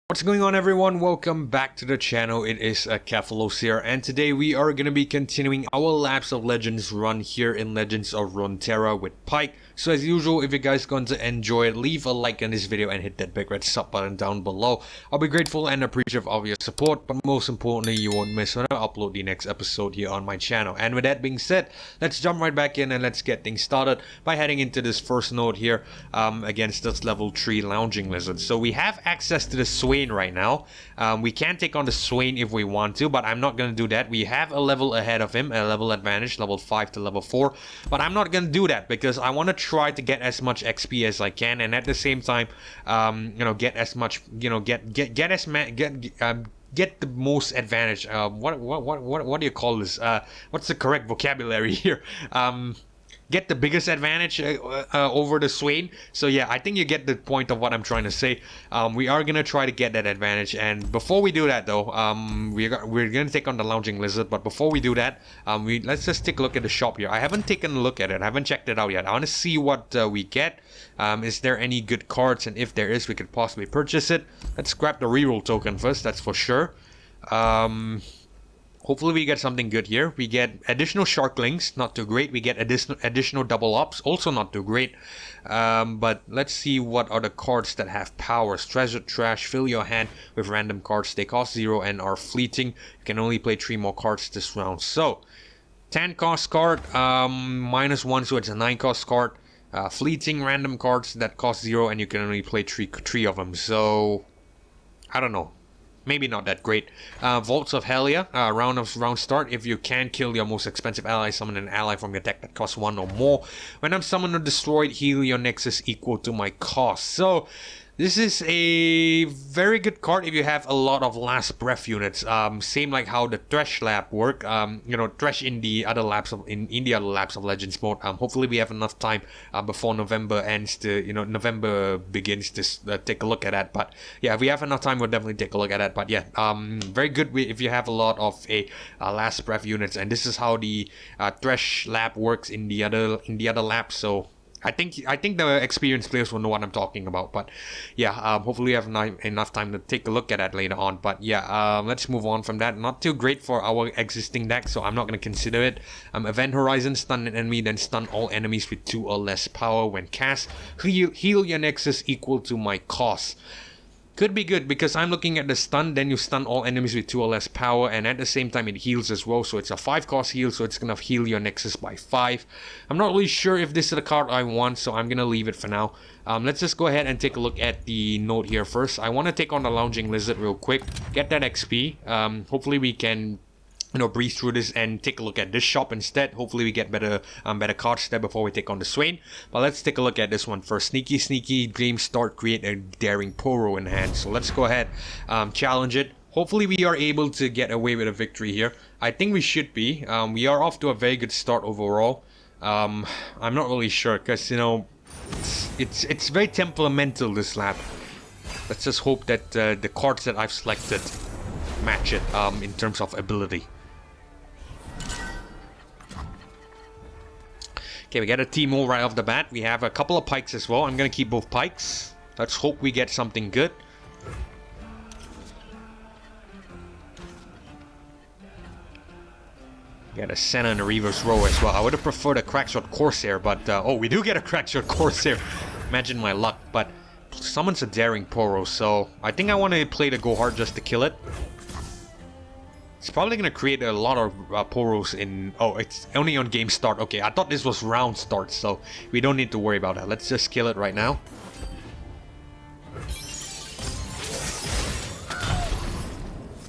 What's going on, everyone? Welcome back to the channel. It is Kefalos here, and today we are going to be continuing our Lapse of Legends run here in Legends of Runeterra with Pyke. So as usual, if you guys going to enjoy it, leave a like on this video and hit that big red sub button down below. I'll be grateful and appreciative of your support, but most importantly, you won't miss when I upload the next episode here on my channel. And with that being said, let's jump right back in and let's get things started by heading into this first node here against this level 3 Lounging Lizard. So we have access to the Swain right now. We can take on the Swain if we want to, but I'm not going to do that. We have a level ahead of him, a level advantage, level 5 to level 4, but I'm not going to do that because I want to try to get as much XP as I can, and at the same time, get as much, get the most advantage. What do you call this? What's the correct vocabulary here? Get the biggest advantage over the Swain. So yeah, I think you get the point of what I'm trying to say. We are gonna try to get that advantage, and before we do that though, we're gonna take on the Lounging Lizard. But before we do that, let's just take a look at the shop here. I haven't taken a look at it. I haven't checked it out yet. I want to see what we get. Is there any good cards, and if there is, we could possibly purchase it. Let's grab the reroll token first. That's for sure. Hopefully we get something good here. We get additional Sharklings, not too great. We get additional double ups, also not too great. But let's see what are the cards that have powers. Treasure Trash, fill your hand with random cards. They cost 0 and are fleeting. You can only play 3 more cards this round. So, 10 cost card, -1, so it's a 9 cost card. Fleeting random cards that cost 0 and you can only play three of them. So, I don't know. Maybe not that great. Vaults of Hellia, round start. If you can kill your most expensive ally, summon an ally from your deck that costs 1 or more. When I'm summoned or destroyed, heal your Nexus equal to my cost. So this is a very good card if you have a lot of Last Breath units. Same like how the Thresh Lab work. Thresh in the other Lapse of Legends mode. Hopefully we have enough time before November ends to November begins to take a look at that. But yeah, if we have enough time, we'll definitely take a look at that. But yeah, very good if you have a lot of Last Breath units, and this is how the Thresh Lab works in the other labs. So I think the experienced players will know what I'm talking about. But yeah, hopefully we have enough time to take a look at that later on. But yeah, let's move on from that. Not too great for our existing deck, so I'm not going to consider it. Event Horizon, stun an enemy, then stun all enemies with 2 or less power when cast. Heal your Nexus equal to my cost. Could be good because I'm looking at the stun, then you stun all enemies with 2 or less power, and at the same time it heals as well, so it's a 5 cost heal, so it's gonna heal your Nexus by 5. I'm not really sure if this is the card I want, so I'm gonna leave it for now. Let's just go ahead and take a look at the node here first. I want to take on the Lounging Lizard real quick, get that XP. Hopefully we can breeze through this and take a look at this shop instead. Hopefully we get better cards there before we take on the Swain. But let's take a look at this one first. Sneaky Dream Start, create a Daring Poro in hand. So let's go ahead, challenge it. Hopefully we are able to get away with a victory here. I think we should be. We are off to a very good start overall. I'm not really sure because it's very temperamental, this lap. Let's just hope that the cards that I've selected match it in terms of ability. Okay, we got a Teemo right off the bat. We have a couple of Pykes as well. I'm gonna keep both Pykes. Let's hope we get something good. Got a Senna and a reverse row as well. I would have preferred a Crackshot Corsair, but oh, we do get a Crackshot Corsair. Imagine my luck, but summons a Daring Poro, so I think I want to play the Go Hard just to kill it. It's probably going to create a lot of Poros in... Oh, it's only on game start. Okay, I thought this was round start, so we don't need to worry about that. Let's just kill it right now.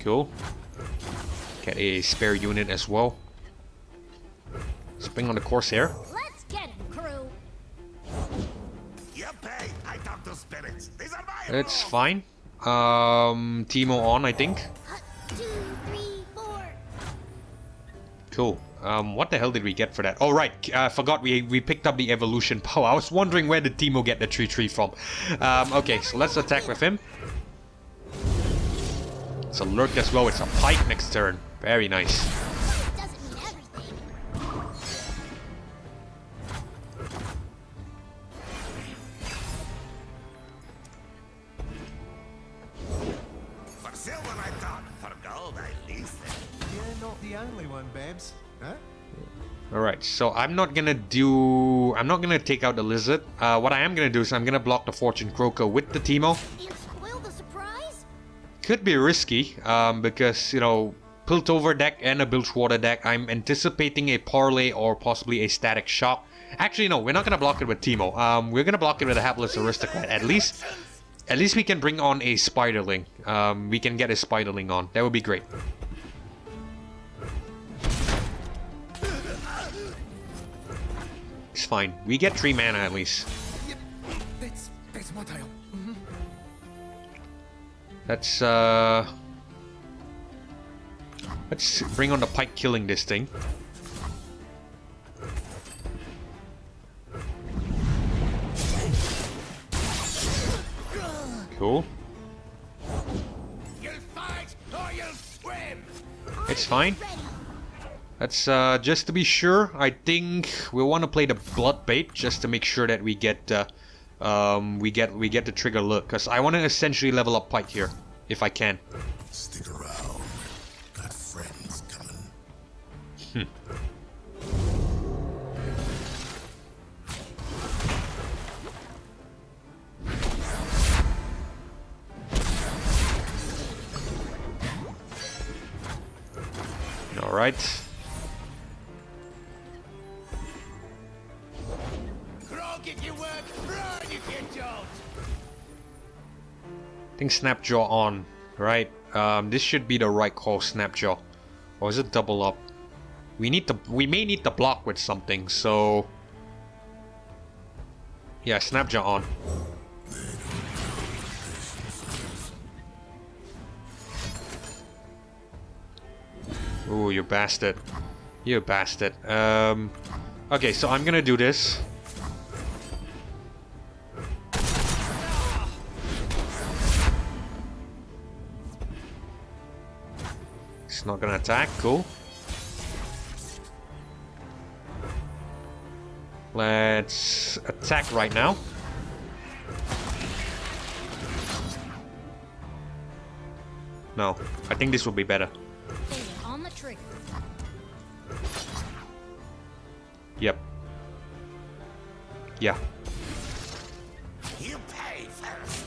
Cool. Get a spare unit as well. Spring on the Corsair. Let's get him, crew. You pay. I talk to spirits. These are my It's rules. fine. Teemo on, I think. 2, 3, 4. Cool. What the hell did we get for that? Oh, right. I forgot we picked up the evolution power. I was wondering where did Teemo get the 3/3 from. Okay, so let's attack with him. It's a lurk as well. It's a Pyke next turn. Very nice. Doesn't mean everything. told I listen. You're not the only one, Babs. Huh? Alright, so I'm not gonna take out the lizard. What I am gonna do is I'm gonna block the Fortune Croaker with the Teemo. And spoil the surprise? Could be risky, because, you know, Piltover deck and a Bilgewater deck, I'm anticipating a Parlay or possibly a Static Shock. Actually, no, we're not gonna block it with Teemo. We're gonna block it with a Hapless Aristocrat. At least we can bring on a Spiderling. We can get a Spiderling on. That would be great. It's fine. We get 3 mana at least. Yep. That's my tale. Let's bring on the Pyke killing this thing. Cool. You'll fight or you'll swim. It's fine. Let's just to be sure, I think we want to play the blood bait just to make sure that we get the trigger look, because I want to essentially level up Pyke here if I can. Stick around. Got friends coming. All right. Grog if you work, run if you don't. I think Snapjaw on, right? This should be the right call, Snapjaw. Or is it double up? We may need to block with something, so yeah, Snapjaw on. Ooh, you bastard. You bastard. Okay, so I'm gonna do this. It's not gonna attack, cool. Let's attack right now. No, I think this will be better. Finger on the trigger. Yep. Yeah. You pay first.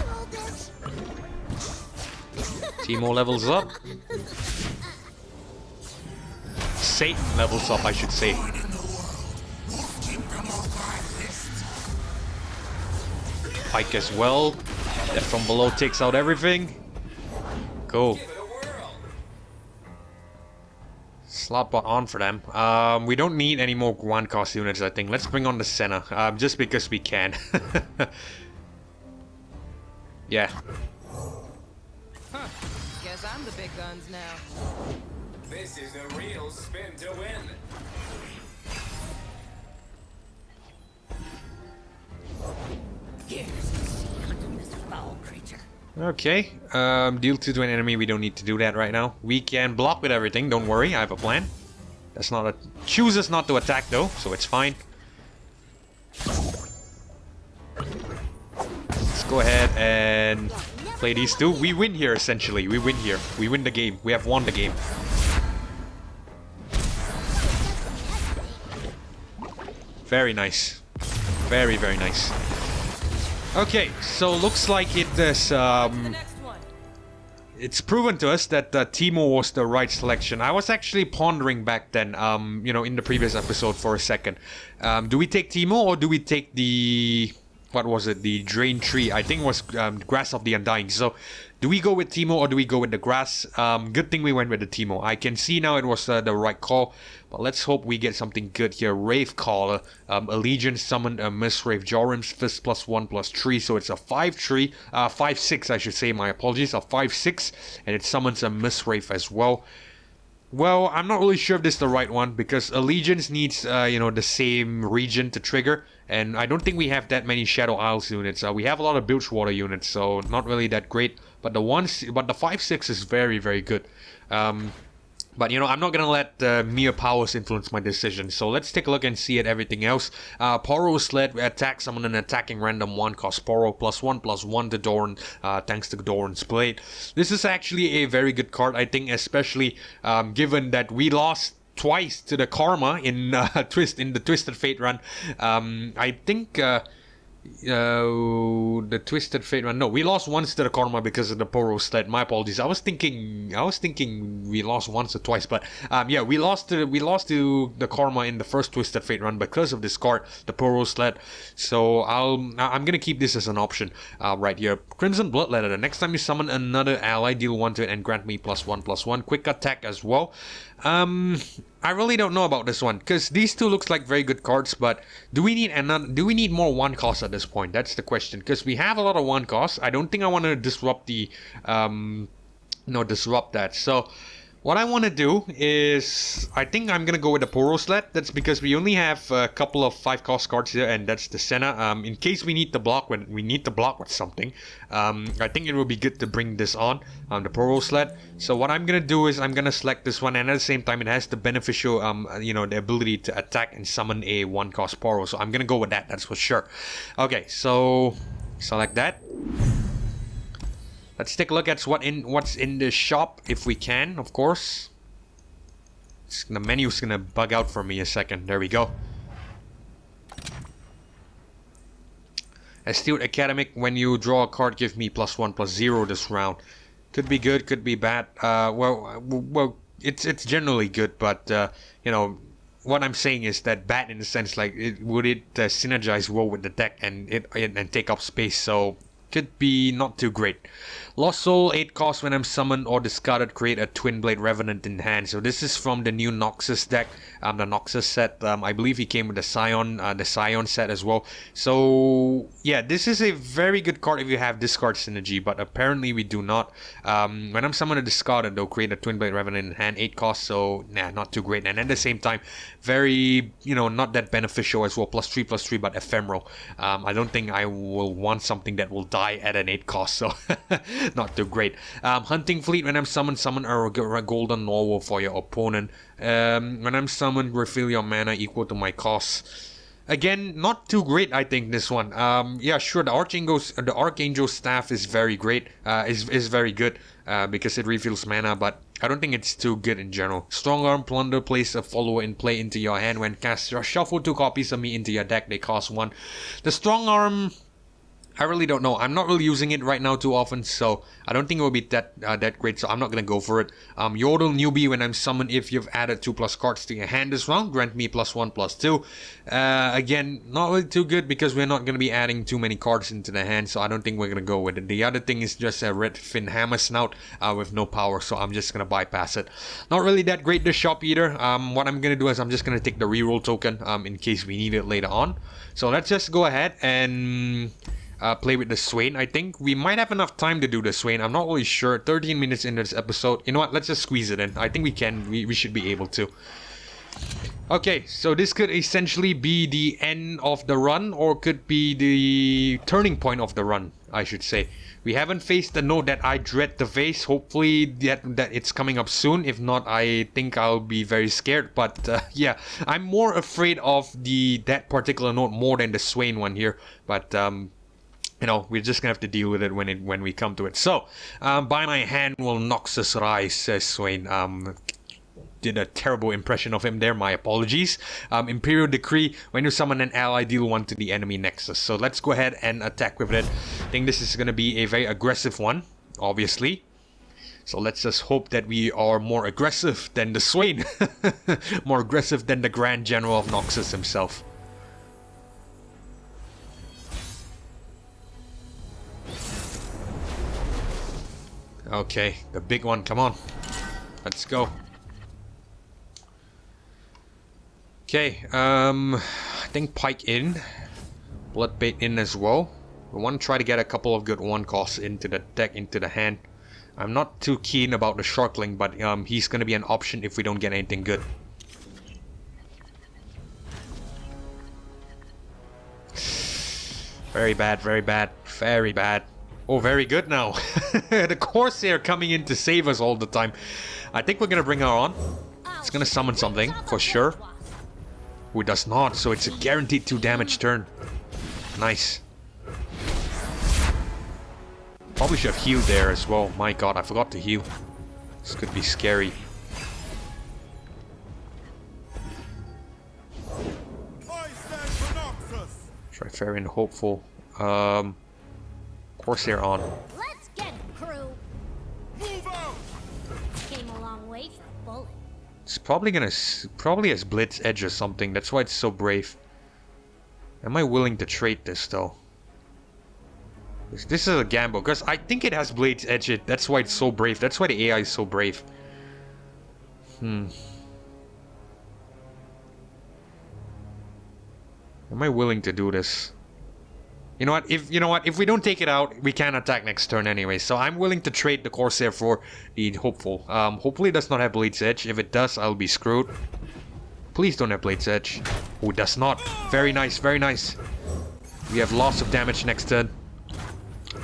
Roll this. Teemo levels up. Satan levels up, I should say. Pyke as well. That from below takes out everything. Cool. Slotbot on for them. We don't need any more one cost units, I think. Let's bring on the Senna, just because we can. Yeah. Huh. Guess I'm the big guns now. This is the real spin to win. Okay. Deal 2 to an enemy. We don't need to do that right now. We can block with everything. Don't worry. I have a plan. That's not a... Chooses not to attack though, so it's fine. Let's go ahead and play these two. We win here, essentially. We win here. We win the game. We have won the game. Very nice. Very, very nice. Okay, so looks like it is, The next one. it's proven to us that Teemo was the right selection. I was actually pondering back then, you know, in the previous episode for a second. Do we take Teemo or do we take the... What was it? The Drain Tree. I think it was Grass of the Undying. So, do we go with Teemo or do we go with the Grass? Good thing we went with the Teemo. I can see now it was the right call. But let's hope we get something good here. Wraithcaller. Allegiance summoned a Mistwraith. Joram's Fist +1/+3. So it's a 5/3. 5/6 I should say. My apologies. A 5/6. And it summons a Mistwraith as well. Well, I'm not really sure if this is the right one because Allegiance needs, you know, the same region to trigger, and I don't think we have that many Shadow Isles units. We have a lot of Bilgewater units, so not really that great. But the 5/6 is very, very good. But, you know, I'm not going to let mere powers influence my decision. So let's take a look and see at everything else. Poro Sled, attack, summon an attacking random 1, cost Poro, +1/+1 to Doran, thanks to Doran's Blade. This is actually a very good card, I think, especially given that we lost twice to the Karma in the Twisted Fate run. I think... the Twisted Fate run. No, we lost once to the Karma because of the Poro Sled. My apologies. I was thinking we lost once or twice, but yeah, we lost to the Karma in the first Twisted Fate run because of this card, the Poro Sled. So I'm gonna keep this as an option right here. Crimson Bloodletter. The next time you summon another ally, deal 1 to it and grant me +1/+1. Quick attack as well. I really don't know about this one because these two looks like very good cards, but do we need more 1 cost at this point? That's the question, because we have a lot of 1 costs. I don't think I want to disrupt the disrupt that. So what I want to do is, I think I'm gonna go with the Poro Sled. That's because we only have a couple of 5 cost cards here, and that's the Senna. In case we need to block with something, I think it will be good to bring this on, the Poro Sled. So what I'm gonna do is I'm gonna select this one, and at the same time it has the beneficial, the ability to attack and summon a 1 cost Poro. So I'm gonna go with that. That's for sure. Okay, so select that. Let's take a look at what's in the shop, if we can, of course. The menu's gonna bug out for me a second. There we go. Astute Academic. When you draw a card, give me +1/+0 this round. Could be good, could be bad. Well, it's generally good, but what I'm saying is that bad in the sense like would it synergize well with the deck and take up space. So could be not too great. Lost Soul, 8 cost. When I'm summoned or discarded, create a Twin Blade Revenant in hand. So this is from the new Nexus deck, the Nexus set. I believe he came with the Scion set as well. So yeah, this is a very good card if you have discard synergy, but apparently we do not. When I'm summoned or discarded, they'll create a Twin Blade Revenant in hand, 8 cost. So nah, not too great. And at the same time, very not that beneficial as well. +3/+3, but ephemeral. I don't think I will want something that will die at an 8 cost. So not too great. Hunting Fleet. When I'm summoned, summon a golden Norwolf for your opponent. When I'm summoned, refill your mana equal to my cost. Again, not too great, I think, this one. Yeah, sure, the Archangel Staff is very great. Is very good because it refills mana, but I don't think it's too good in general. Strong Arm Plunder. Place a follower in play into your hand. When cast, shuffle 2 copies of me into your deck. They cost 1. The Strong Arm, I really don't know. I'm not really using it right now too often, so I don't think it will be that great, so I'm not going to go for it. Yodel Newbie. When I'm summoned, if you've added 2+ cards to your hand this round, grant me +1/+2. Again, not really too good because we're not going to be adding too many cards into the hand, so I don't think we're going to go with it. The other thing is just a Red Fin Hammer Snout with no power, so I'm just going to bypass it. Not really that great, this shop either. What I'm going to do is I'm just going to take the reroll token in case we need it later on. So let's just go ahead and play with the Swain. I think we might have enough time to do the Swain. I'm not really sure. 13 minutes into this episode. You know what? Let's just squeeze it in. I think we can. We should be able to. Okay, so this could essentially be the end of the run, or could be the turning point of the run, I should say. We haven't faced the node that I dread to face. Hopefully that it's coming up soon. If not, I think I'll be very scared. But yeah, I'm more afraid of that particular node more than the Swain one here. But we're just gonna have to deal with it when we come to it. So, by my hand will Noxus rise, says Swain. Did a terrible impression of him there, my apologies. Imperial Decree. When you summon an ally, deal 1 to the enemy Nexus. So let's go ahead and attack with it. I think this is gonna be a very aggressive one, obviously. So let's just hope that we are more aggressive than the Swain. More aggressive than the Grand General of Noxus himself. Okay, the big one, come on. Let's go. Okay, I think Pyke in. Bloodbait in as well. We want to try to get a couple of good 1 costs into the deck, into the hand. I'm not too keen about the Sharkling, but he's going to be an option if we don't get anything good. Very bad, very bad, very bad. Oh, very good now. The Corsair coming in to save us all the time. I think we're gonna bring her on. It's gonna summon something, for sure. Who does not, so it's a guaranteed 2 damage turn. Nice. Probably should have healed there as well. My god, I forgot to heal. This could be scary. Trifarian Hopeful. Corsair on. Let's get it, crew. Move out! Came a long way for a bullet. It's probably gonna probably has Blitz Edge or something. That's why it's so brave. Am I willing to trade this though? This is a gamble because I think it has Blitz Edge. That's why it's so brave. That's why the AI is so brave. Am I willing to do this? You know what? If we don't take it out, we can't attack next turn anyway. So I'm willing to trade the Corsair for the Hopeful. Hopefully it does not have Blade's Edge. If it does, I'll be screwed. Please don't have Blade's Edge. Oh, it does not. Very nice, very nice. We have lots of damage next turn.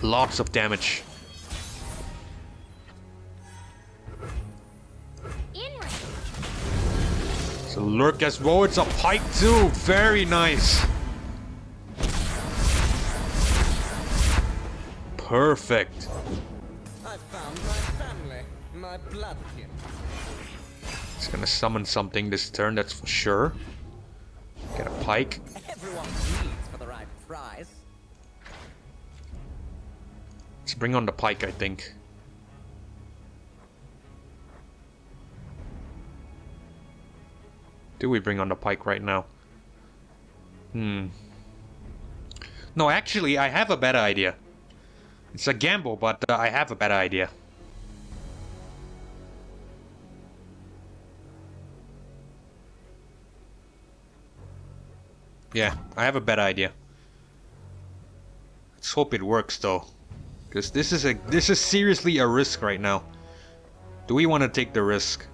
Lots of damage. In range. So Lurk as well. It's a Pyke too. Very nice. Perfect. I found my family, my bloodkin. It's gonna summon something this turn, that's for sure. Get a Pyke. Everyone bleeds for the right price. Let's bring on the Pyke, I think. Do we bring on the Pyke right now? No, actually, I have a better idea. It's a gamble, but I have a better idea. Yeah, I have a better idea. Let's hope it works though. Because this is seriously a risk right now. Do we want to take the risk?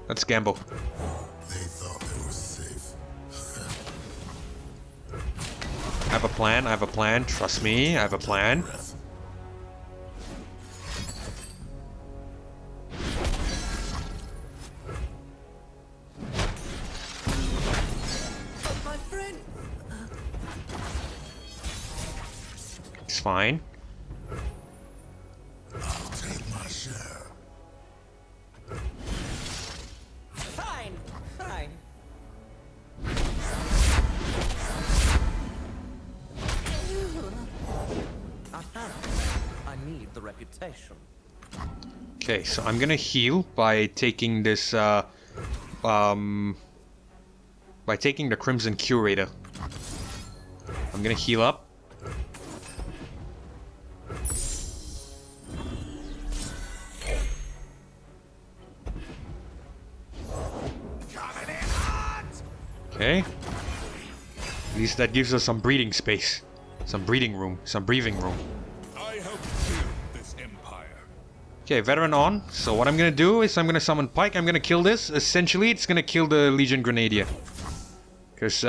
Let's gamble. They thought they were safe. I have a plan, I have a plan. Trust me, I have a plan. My friend. It's fine. I'll take my share. Fine, fine. I need the reputation. Okay, so I'm gonna heal by taking this by taking the Crimson Curator. I'm gonna heal up. Coming in hot! Okay. At least that gives us some breathing space. Some breathing room. Some breathing room. I helped build this empire. Okay, veteran on. So what I'm gonna do is I'm gonna summon Pyke. I'm gonna kill this. Essentially, it's gonna kill the Legion Grenadier. Because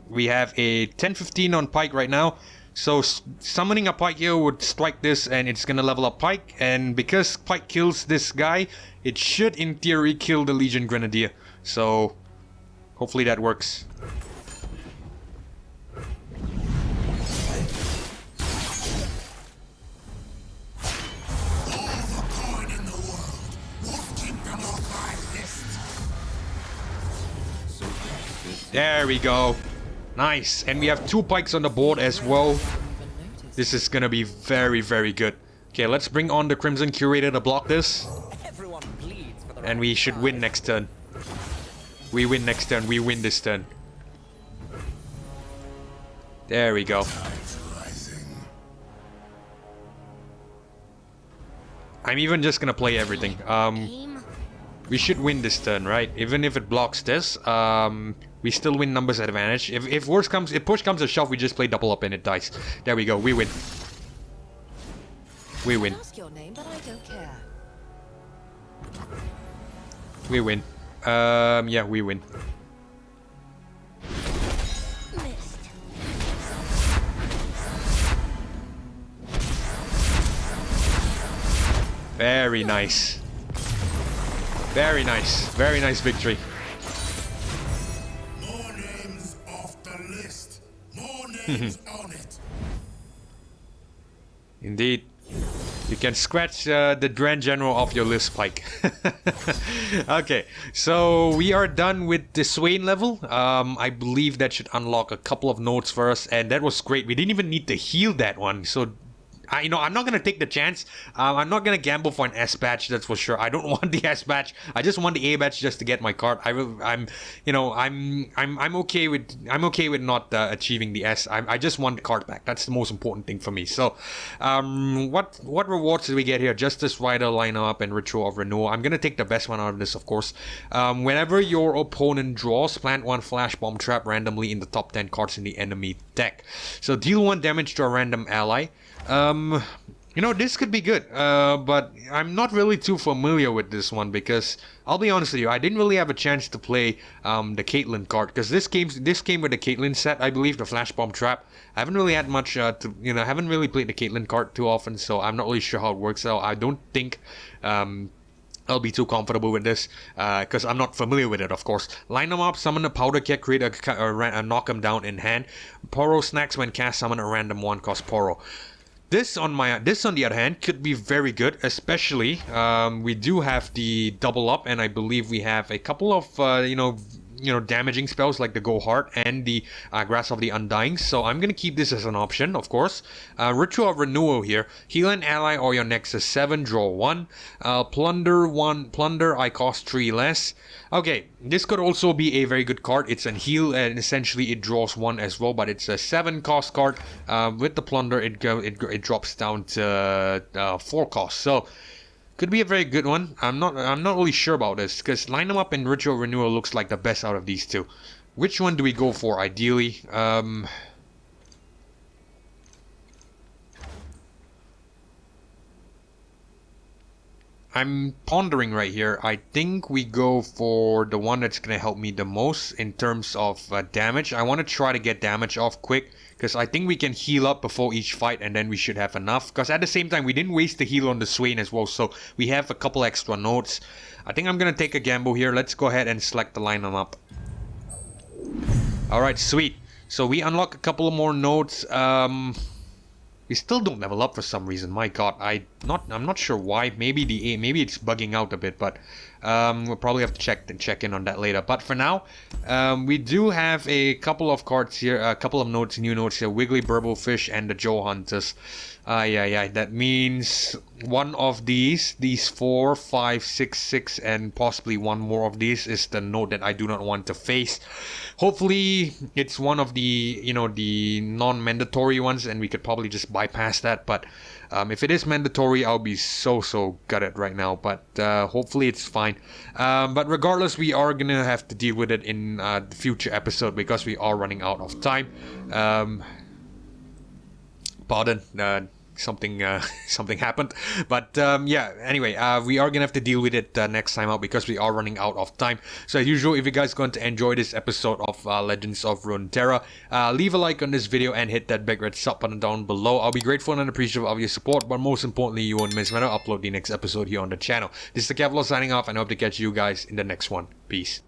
we have a 10-15 on Pyke right now. So summoning a Pyke here would strike this and it's gonna level up Pyke. And because Pyke kills this guy, it should in theory kill the Legion Grenadier. So hopefully that works. There we go. Nice. And we have 2 Pykes on the board as well. This is gonna be very, very good. Okay, let's bring on the Crimson Curator to block this. Everyone bleeds for the And we should win next turn. We win next turn. We win this turn. There we go. I'm even just gonna play everything. Game. We should win this turn, right? Even if it blocks this, we still win numbers advantage. If worse comes, if push comes to shove, we just play double up and it dies. There we go. We win. We win. Ask your name, but I don't care. We win. Yeah, we win. Missed. Very nice. Very nice. Very nice victory. More names off the list. More names on it. Indeed. You can scratch the Grand General off your list, Pyke. Okay, so we are done with the Swain level. I believe that should unlock a couple of nodes for us, and that was great. We didn't even need to heal that one, so I'm not gonna take the chance. I'm not gonna gamble for an S badge, that's for sure. I don't want the S badge. I just want the A badge just to get my card. I'm okay with not achieving the S. I just want the card back. That's the most important thing for me. So, what rewards do we get here? Justice, Rider, Line Up, and Ritual of Renewal. I'm gonna take the best one out of this, of course. Whenever your opponent draws, plant one Flash Bomb Trap randomly in the top 10 cards in the enemy deck. So deal 1 damage to a random ally. This could be good, but I'm not really too familiar with this one because I'll be honest with you, I didn't really have a chance to play the Caitlyn card because this came with the Caitlyn set, I believe, the Flash Bomb Trap. I haven't really had much I haven't really played the Caitlyn card too often, so I'm not really sure how it works. So I don't think I'll be too comfortable with this because I'm not familiar with it, of course. Line them up, summon a Powder Keg, create a knock them down in hand. Poro snacks when cast, summon a random 1 cost Poro. This on the other hand could be very good, especially we do have the double up, and I believe we have a couple of damaging spells like the Go Hard and the Grasp of the Undying. So I'm gonna keep this as an option, of course. Ritual of Renewal here. Heal an ally or your Nexus 7, draw 1. Plunder, I cost 3 less. Okay, this could also be a very good card. It's an heal and essentially it draws 1 as well, but it's a 7 cost card. With the Plunder, it drops down to 4 cost. So could be a very good one. I'm not really sure about this because Line them up and Ritual Renewal looks like the best out of these two. Which one do we go for ideally? I'm pondering right here. I think we go for the one that's going to help me the most in terms of damage. I want to try to get damage off quick because I think we can heal up before each fight and then we should have enough. Because at the same time, we didn't waste the heal on the Swain as well, so we have a couple extra nodes. I think I'm going to take a gamble here. Let's go ahead and select the line them up. Alright, sweet. So we unlock a couple of more nodes. We still don't level up for some reason. My God, I'm not sure why. Maybe it's bugging out a bit, but we'll probably have to check in on that later. But for now, we do have a couple of cards here, a couple of nodes, new nodes here: Wiggly Burblefish and the Joe Hunters. Yeah. That means one of these 4, 5, 6, 6, and possibly one more of these is the node that I do not want to face. Hopefully, it's one of the the non-mandatory ones, and we could probably just bypass that. But if it is mandatory, I'll be so gutted right now. But hopefully, it's fine. But regardless, we are gonna have to deal with it in the future episode because we are running out of time. Pardon, something happened, but yeah, anyway, we are gonna have to deal with it next time out because we are running out of time. So as usual, if you guys going to enjoy this episode of Legends of Runeterra, leave a like on this video and hit that big red sub button down below. I'll be grateful and appreciative of your support, but most importantly, you won't miss when I upload the next episode here on the channel. This is the Kevlar signing off, and I hope to catch you guys in the next one. Peace.